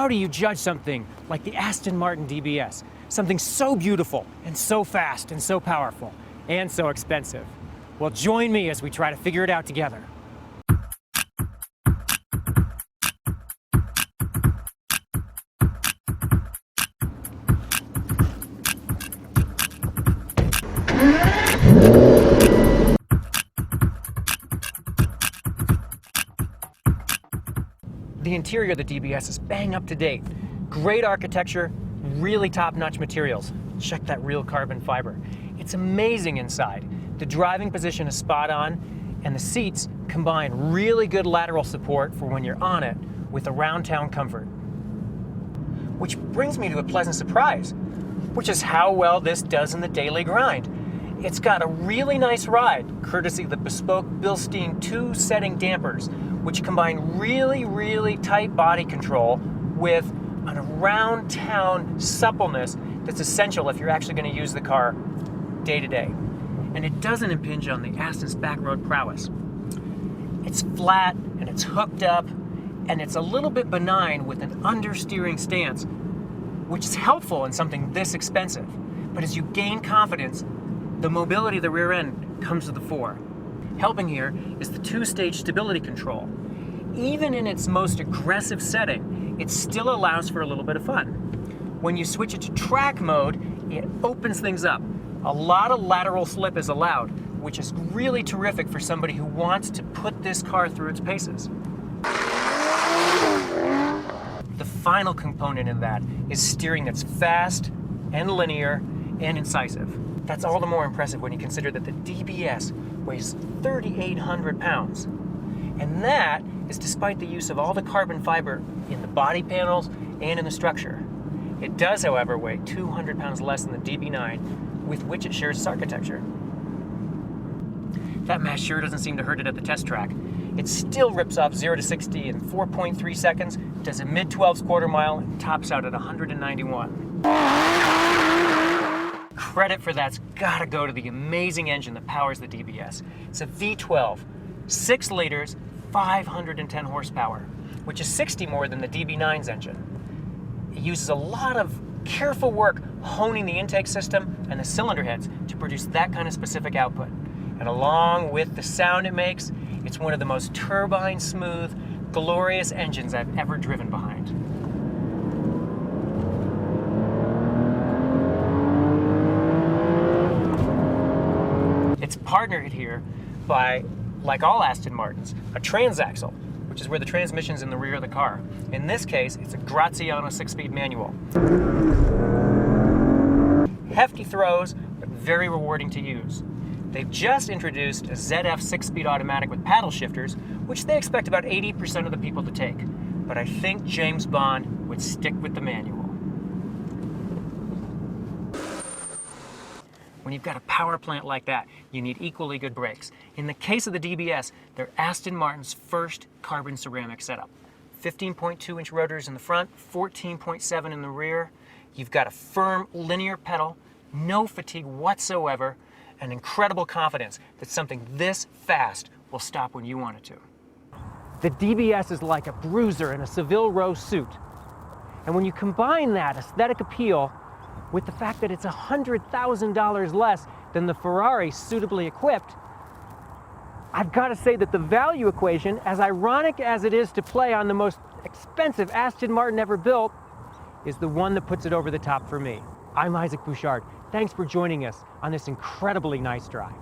how do you judge something like the Aston Martin DBS? Something so beautiful and so fast and so powerful and so expensive. Well, join me as we try to figure it out together. The interior of the DBS is bang up to date. Great architecture, really top-notch materials. Check that real carbon fiber. It's amazing inside. The driving position is spot on, and the seats combine really good lateral support for when you're on it with around-town comfort. Which brings me to a pleasant surprise, which is how well this does in the daily grind. It's got a really nice ride, courtesy of the bespoke Bilstein 2-setting dampers, which combine really tight body control with an around-town suppleness that's essential if you're actually going to use the car day to day. And it doesn't impinge on the Aston's back-road prowess. It's flat, and it's hooked up, and it's a little bit benign with an understeering stance, which is helpful in something this expensive. But as you gain confidence, the mobility of the rear end comes to the fore. Helping here is the 2-stage stability control. Even in its most aggressive setting, it still allows for a little bit of fun. When you switch it to track mode, it opens things up. A lot of lateral slip is allowed, which is really terrific for somebody who wants to put this car through its paces. The final component in that is steering that's fast and linear and incisive. That's all the more impressive when you consider that the DBS weighs 3,800 pounds. And that is despite the use of all the carbon fiber in the body panels and in the structure. It does, however, weigh 200 pounds less than the DB9, with which it shares its architecture. That mass sure doesn't seem to hurt it at the test track. It still rips off 0 to 60 in 4.3 seconds, does a mid-12s quarter mile, and tops out at 191. Credit for that's gotta go to the amazing engine that powers the DBS. It's a V12, 6 liters, 510 horsepower, which is 60 more than the DB9's engine. It uses a lot of careful work honing the intake system and the cylinder heads to produce that kind of specific output. And along with the sound it makes, it's one of the most turbine-smooth, glorious engines I've ever driven behind. It's partnered here by, like all Aston Martins, a transaxle, which is where the transmission's in the rear of the car. In this case, it's a Graziano 6-speed manual. Hefty throws, but very rewarding to use. They've just introduced a ZF 6-speed automatic with paddle shifters, which they expect about 80% of the people to take. But I think James Bond would stick with the manual. When you've got a power plant like that, you need equally good brakes. In the case of the DBS, they're Aston Martin's first carbon ceramic setup. 15.2-inch rotors in the front, 14.7 in the rear. You've got a firm linear pedal, no fatigue whatsoever, and incredible confidence that something this fast will stop when you want it to. The DBS is like a bruiser in a Savile Row suit. And when you combine that aesthetic appeal with the fact that it's $100,000 less than the Ferrari suitably equipped, I've got to say that the value equation, as ironic as it is to play on the most expensive Aston Martin ever built, is the one that puts it over the top for me. I'm Isaac Bouchard. Thanks for joining us on this incredibly nice drive.